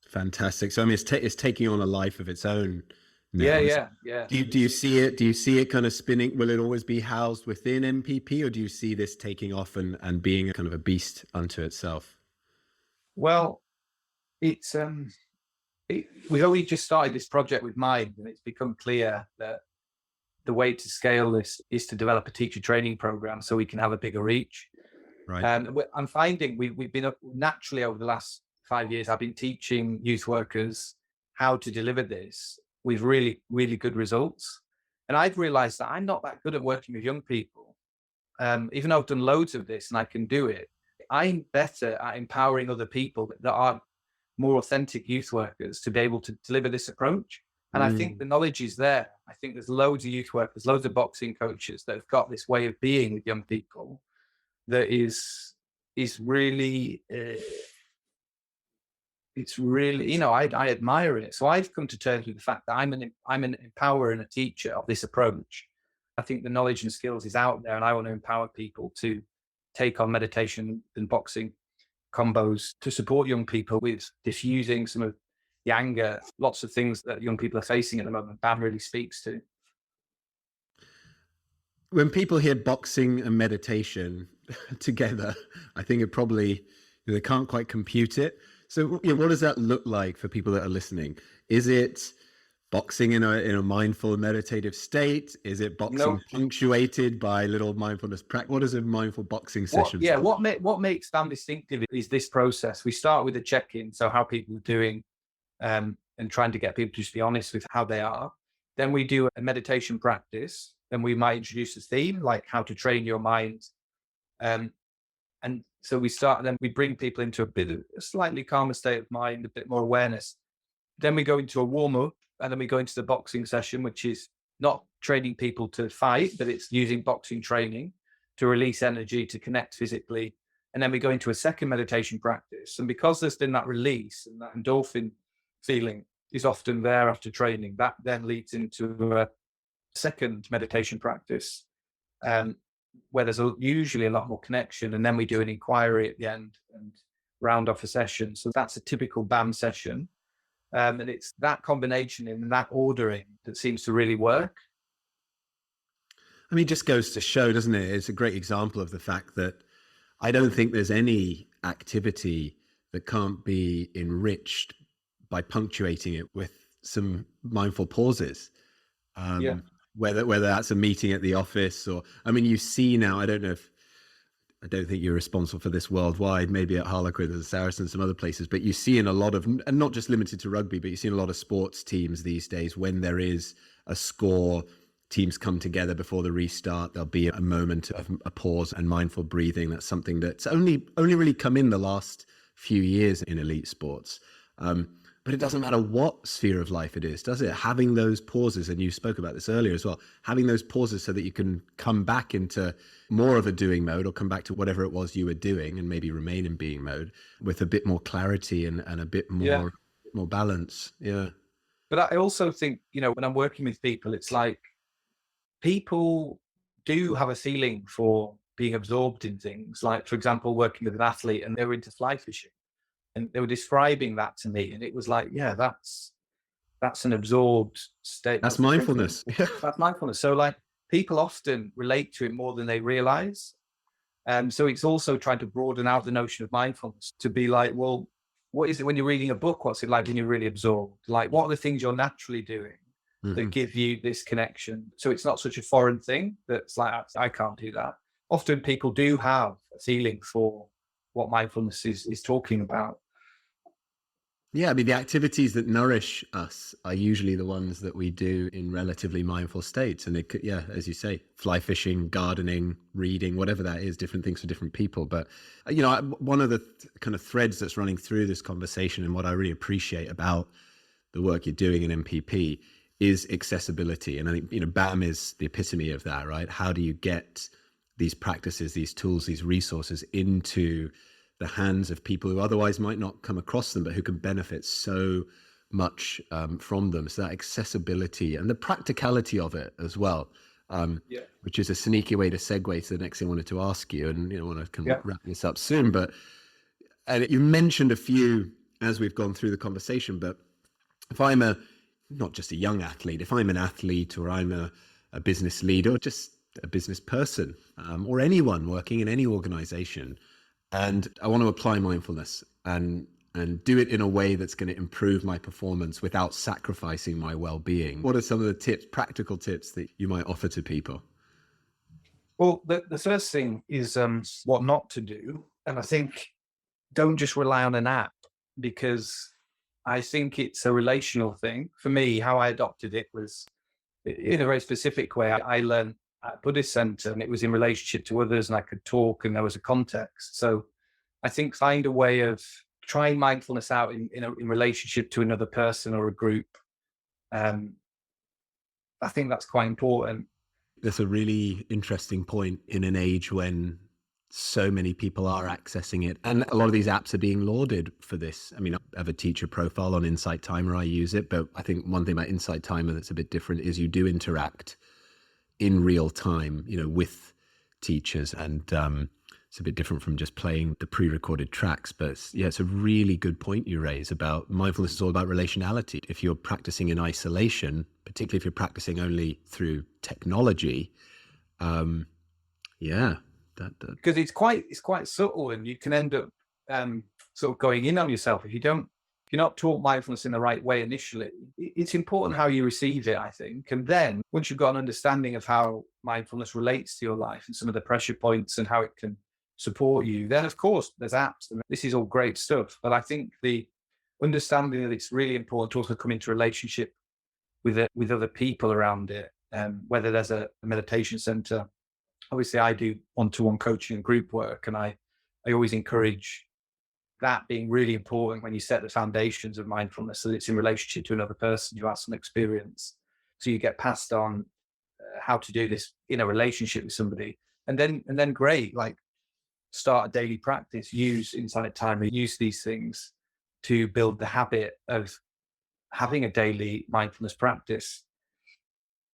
Fantastic. So I mean, it's taking on a life of its own now. Yeah. Do you see it? Do you see it kind of spinning? Will it always be housed within MPP, or do you see this taking off and being kind of a beast unto itself? Well, it's we've only just started this project with Mind, and it's become clear that the way to scale this is to develop a teacher training program so we can have a bigger reach. Right. I'm finding we've been naturally over the last 5 years, I've been teaching youth workers how to deliver this with really, really good results. And I've realized that I'm not that good at working with young people. Even though I've done loads of this and I can do it, I'm better at empowering other people that are more authentic youth workers to be able to deliver this approach. And I think the knowledge is there. I think there's loads of youth workers, loads of boxing coaches that have got this way of being with young people that is really... it's really, I admire it. So I've come to terms with the fact that I'm an empowerer and a teacher of this approach. I think the knowledge and skills is out there, and I want to empower people to take on meditation and boxing combos to support young people with diffusing some of the anger, lots of things that young people are facing at the moment. BAM really speaks to. When people hear boxing and meditation together, I think it probably, they can't quite compute it. So what does that look like for people that are listening? Is it boxing in a mindful meditative state? Is it boxing punctuated by little mindfulness practice? What is a mindful boxing session? What makes BAM distinctive is this process. We start with a check-in, so how people are doing, and trying to get people to just be honest with how they are. Then we do a meditation practice. Then we might introduce a theme like how to train your mind. And so we start, and then we bring people into a slightly calmer state of mind, a bit more awareness. Then we go into a warm-up, and then we go into the boxing session, which is not training people to fight, but it's using boxing training to release energy, to connect physically. And then we go into a second meditation practice. And because there's been that release and that endorphin feeling is often there after training, that then leads into a second meditation practice, where there's usually a lot more connection. And then we do an inquiry at the end and round off a session. So that's a typical BAM session. And it's that combination and that ordering that seems to really work. I mean, it just goes to show, doesn't it? It's a great example of the fact that I don't think there's any activity that can't be enriched by punctuating it with some mindful pauses. Whether that's a meeting at the office or, I mean, you see now, I don't think you're responsible for this worldwide, maybe at Harlequin and Saracens, some other places, but you see in a lot of, and not just limited to rugby, but you see in a lot of sports teams these days, when there is a score, teams come together before the restart, there'll be a moment of a pause and mindful breathing. That's something that's only really come in the last few years in elite sports. But it doesn't matter what sphere of life it is, does it? Having those pauses, and you spoke about this earlier as well, having those pauses so that you can come back into more of a doing mode, or come back to whatever it was you were doing and maybe remain in being mode with a bit more clarity and a bit more balance. Yeah. But I also think, when I'm working with people, it's like people do have a feeling for being absorbed in things. Like, for example, working with an athlete and they were into fly fishing. And they were describing that to me, and it was like, yeah, that's an absorbed state. That's mindfulness. That's mindfulness. So, like, people often relate to it more than they realize. So it's also trying to broaden out the notion of mindfulness to be like, well, what is it when you're reading a book? What's it like when you're really absorbed? Like, what are the things you're naturally doing that Mhm. give you this connection. So it's not such a foreign thing that's like, I can't do that. Often people do have a feeling for what mindfulness is talking about. Yeah, I mean, the activities that nourish us are usually the ones that we do in relatively mindful states. And it could, yeah, as you say, fly fishing, gardening, reading, whatever that is, different things for different people. But, one of the kind of threads that's running through this conversation and what I really appreciate about the work you're doing in MPP is accessibility. And I think, BAM is the epitome of that, right? How do you get these practices, these tools, these resources into the hands of people who otherwise might not come across them, but who can benefit so much from them? So that accessibility and the practicality of it as well, Yeah. which is a sneaky way to segue to the next thing I wanted to ask you, and I want to kind of Yeah. wrap this up soon. But and you mentioned a few as we've gone through the conversation, but if I'm not just a young athlete, if I'm an athlete or I'm a business leader or just a business person, or anyone working in any organization, and I want to apply mindfulness and do it in a way that's going to improve my performance without sacrificing my well-being, what are some of the tips, practical tips that you might offer to people? Well, the first thing is what not to do. And I think don't just rely on an app, because I think it's a relational thing. For me, how I adopted it was in a very specific way. I learned at Buddhist Center, and it was in relationship to others, and I could talk, and there was a context. So I think find a way of trying mindfulness out in relationship to another person or a group. Um, I think that's quite important. That's a really interesting point in an age when so many people are accessing it. And a lot of these apps are being lauded for this. I mean, I have a teacher profile on Insight Timer. I use it. But I think one thing about Insight Timer that's a bit different is you do interact in real time, with teachers. And it's a bit different from just playing the pre-recorded tracks. But yeah, it's a really good point you raise about mindfulness is all about relationality. If you're practicing in isolation, particularly if you're practicing only through technology, yeah, that Because it's quite subtle, and you can end up sort of going in on yourself if you're not taught mindfulness in the right way initially. It's important how you receive it, I think, and then once you've got an understanding of how mindfulness relates to your life and some of the pressure points and how it can support you, then of course there's apps, and this is all great stuff. But I think the understanding that it's really important to also come into relationship with other people around it, whether there's a meditation center. Obviously I do one-to-one coaching and group work, and I always encourage that being really important when you set the foundations of mindfulness, so that it's in relationship to another person who has some experience, so you get passed on how to do this in a relationship with somebody. And then great, like, start a daily practice, use Insight Timer, use these things to build the habit of having a daily mindfulness practice.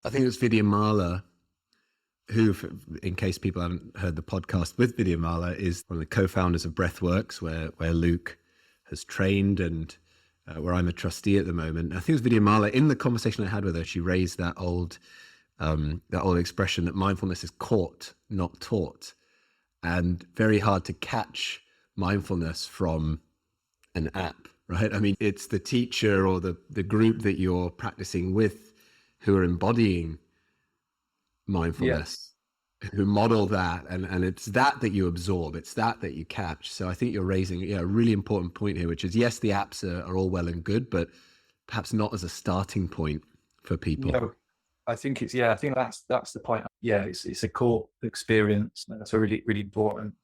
I think it was Vidyamala who, in case people haven't heard the podcast with Vidyamala, is one of the co-founders of Breathworks, where Luke has trained and where I'm a trustee at the moment. I think it was Vidyamala, in the conversation I had with her, she raised that old expression that mindfulness is caught, not taught, and very hard to catch mindfulness from an app, right? I mean, it's the teacher or the group that you're practicing with who are embodying mindfulness, Yes. who model that, and it's that you absorb, it's that you catch. So I think you're raising a really important point here, which is, yes, the apps are all well and good, but perhaps not as a starting point for people. No, I think that's the point. Yeah, it's a core experience. That's a really, really important.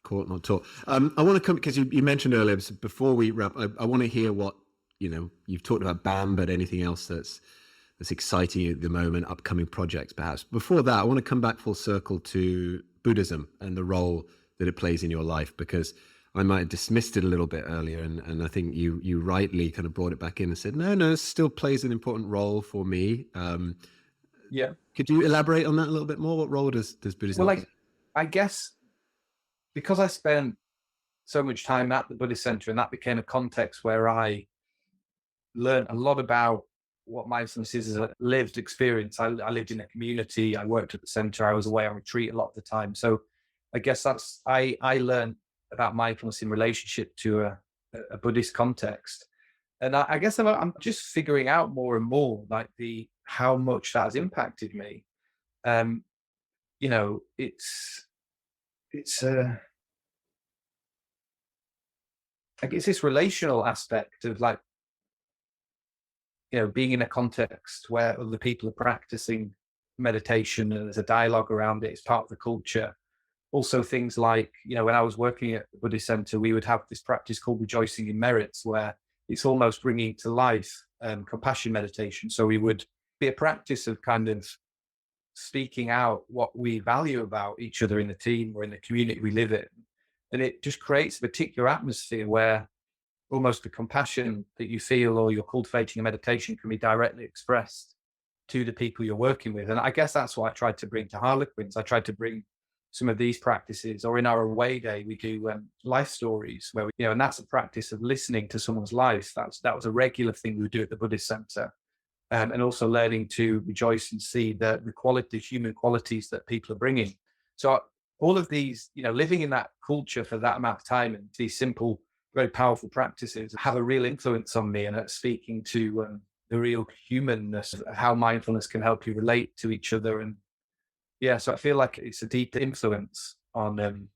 Caught, not taught. I want to come, because you mentioned earlier, before we wrap, I want to hear what, you've talked about BAM, but anything else that's exciting at the moment, upcoming projects perhaps. Before that, I want to come back full circle to Buddhism and the role that it plays in your life, because I might have dismissed it a little bit earlier, and I think you rightly kind of brought it back in and said, no, it still plays an important role for me. Yeah. Could you elaborate on that a little bit more? What role does Buddhism Well, play? I guess because I spent so much time at the Buddhist Center, and that became a context where I learned a lot about what mindfulness is as a lived experience. I lived in a community. I worked at the center. I was away on retreat a lot of the time. So I guess I learned about mindfulness in relationship to a Buddhist context. And I guess I'm just figuring out more and more like how much that has impacted me. Um, it's like it's this relational aspect of like, being in a context where other people are practicing meditation and there's a dialogue around it. It's part of the culture. Also, things like, when I was working at the Buddhist Center, we would have this practice called rejoicing in merits, where it's almost bringing to life compassion meditation. So we would be a practice of kind of speaking out what we value about each other in the team or in the community we live in. And it just creates a particular atmosphere where almost the compassion that you feel or you're cultivating in meditation can be directly expressed to the people you're working with. And I guess that's what I tried to bring to Harlequins. I tried to bring some of these practices, or in our away day, we do life stories where and that's a practice of listening to someone's life. That was a regular thing we would do at the Buddhist Center. And also learning to rejoice and see the human qualities that people are bringing. So all of these, living in that culture for that amount of time and these simple, very powerful practices have a real influence on me, and it's speaking to the real humanness of how mindfulness can help you relate to each other. And yeah, so I feel like it's a deep influence on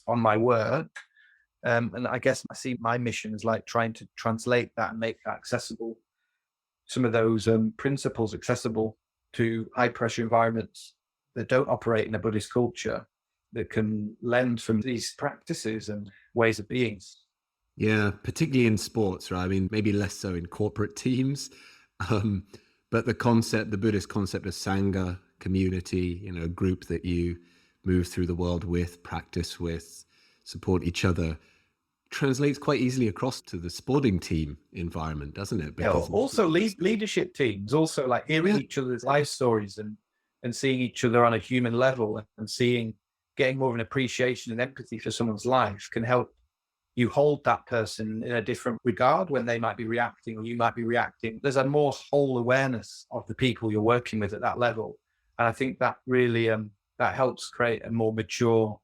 my work. And I guess I see my mission as like trying to translate that and make that accessible, some of those principles accessible to high pressure environments that don't operate in a Buddhist culture, that can lend from these practices and ways of being. Yeah, particularly in sports, right? I mean, maybe less so in corporate teams, um, but the Buddhist concept of Sangha, community, a group that you move through the world with, practice with, support each other, translates quite easily across to the sporting team environment, doesn't it? Because also leadership teams, also like hearing each other's life stories and seeing each other on a human level and getting more of an appreciation and empathy for someone's life can help you hold that person in a different regard when they might be reacting or you might be reacting. There's a more whole awareness of the people you're working with at that level. And I think that really, that helps create a more mature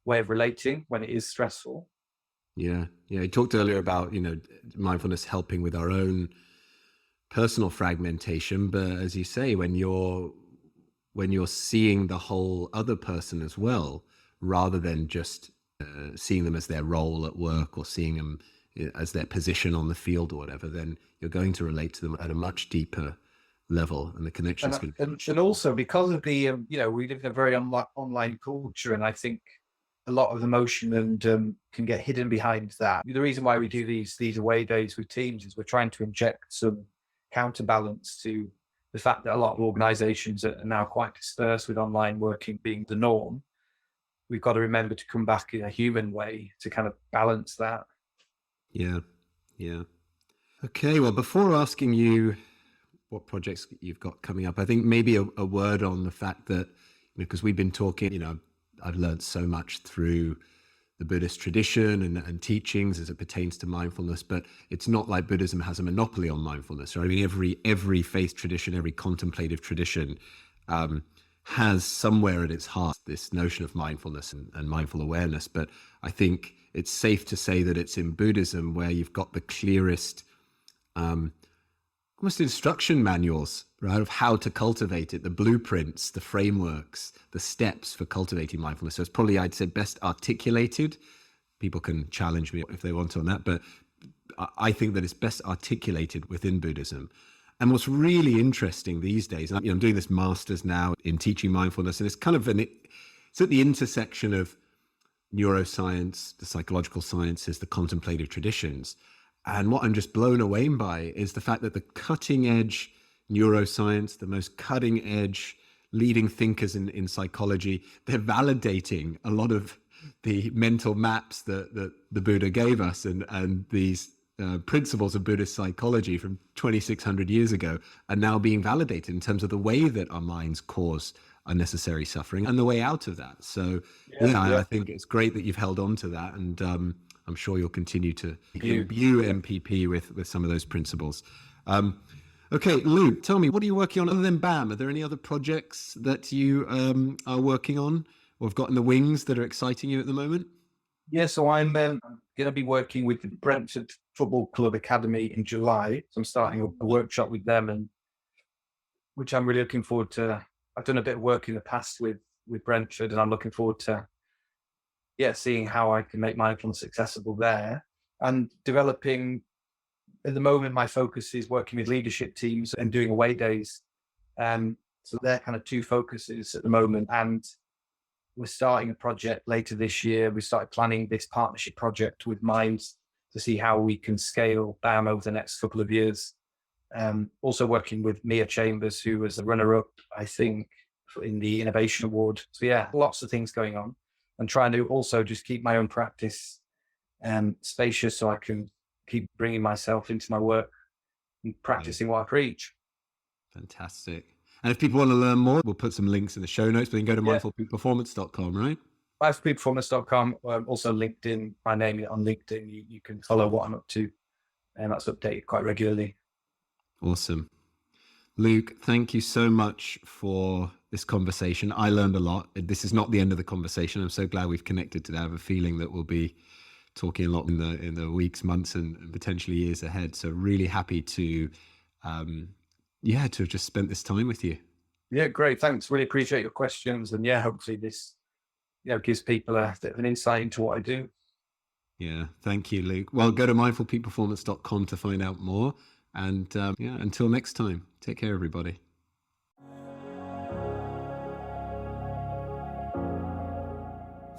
way of relating when it is stressful. Yeah. Yeah. You talked earlier about, mindfulness helping with our own personal fragmentation. But as you say, when you're seeing the whole other person as well, rather than just seeing them as their role at work or seeing them as their position on the field or whatever, then you're going to relate to them at a much deeper level, and the connections and also because of the we live in a very online culture, and I think a lot of emotion and can get hidden behind that. The reason why we do these away days with teams is we're trying to inject some counterbalance to the fact that a lot of organizations are now quite dispersed with online working being the norm. We've got to remember to come back in a human way to kind of balance that. Yeah. Yeah. Okay. Well, before asking you what projects you've got coming up, I think maybe a word on the fact that, because we've been talking, I've learned so much through the Buddhist tradition and teachings as it pertains to mindfulness, but it's not like Buddhism has a monopoly on mindfulness, right? I mean, every faith tradition, every contemplative tradition has somewhere at its heart this notion of mindfulness and mindful awareness. But I think it's safe to say that it's in Buddhism where you've got the clearest almost instruction manuals, right, of how to cultivate it, the blueprints, the frameworks, the steps for cultivating mindfulness. So it's probably, I'd say, best articulated. People can challenge me if they want on that, but I think that it's best articulated within Buddhism. And what's really interesting these days, and I'm doing this master's now in teaching mindfulness, and it's kind of it's at the intersection of neuroscience, the psychological sciences, the contemplative traditions. And what I'm just blown away by is the fact that the cutting edge neuroscience, the most cutting edge leading thinkers in psychology, they're validating a lot of the mental maps that the Buddha gave us and these principles of Buddhist psychology from 2,600 years ago are now being validated in terms of the way that our minds cause unnecessary suffering and the way out of that. So I think it's great that you've held on to that, and I'm sure you'll continue to imbue MPP with some of those principles. Okay, Luke, tell me, what are you working on other than BAM? Are there any other projects that you are working on or have got in the wings that are exciting you at the moment? Yeah, so I'm going to be working with the Brentford football club academy in July. So I'm starting a workshop with them, and which I'm really looking forward to. I've done a bit of work in the past with Brentford, and I'm looking forward to seeing how I can make mindfulness accessible there, and developing. At the moment, my focus is working with leadership teams and doing away days. So they're kind of two focuses at the moment. And we're starting a project later this year. We started planning this partnership project with Minds to see how we can scale down over the next couple of years. Also working with Mia Chambers, who was the runner-up, I think, in the Innovation Award. So yeah, lots of things going on, and trying to also just keep my own practice spacious so I can keep bringing myself into my work and practicing what I preach. Fantastic. And if people want to learn more, we'll put some links in the show notes, but you can go to mindfulpeakperformance.com, right? mindfulpeakperformance.com. Also LinkedIn, my name on LinkedIn. You can follow what I'm up to, and that's updated quite regularly. Awesome. Luke, thank you so much for this conversation. I learned a lot. This is not the end of the conversation. I'm so glad we've connected today. I have a feeling that we'll be talking a lot in the weeks, months, and potentially years ahead. So really happy to have just spent this time with you. Yeah, great. Thanks. Really appreciate your questions. And hopefully this, gives people a bit of an insight into what I do. Yeah. Thank you, Luke. Well, go to mindfulpeakperformance.com to find out more. And until next time, take care, everybody.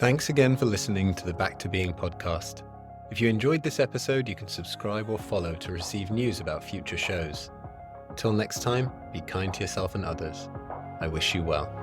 Thanks again for listening to the Back to Being podcast. If you enjoyed this episode, you can subscribe or follow to receive news about future shows. Till next time, be kind to yourself and others. I wish you well.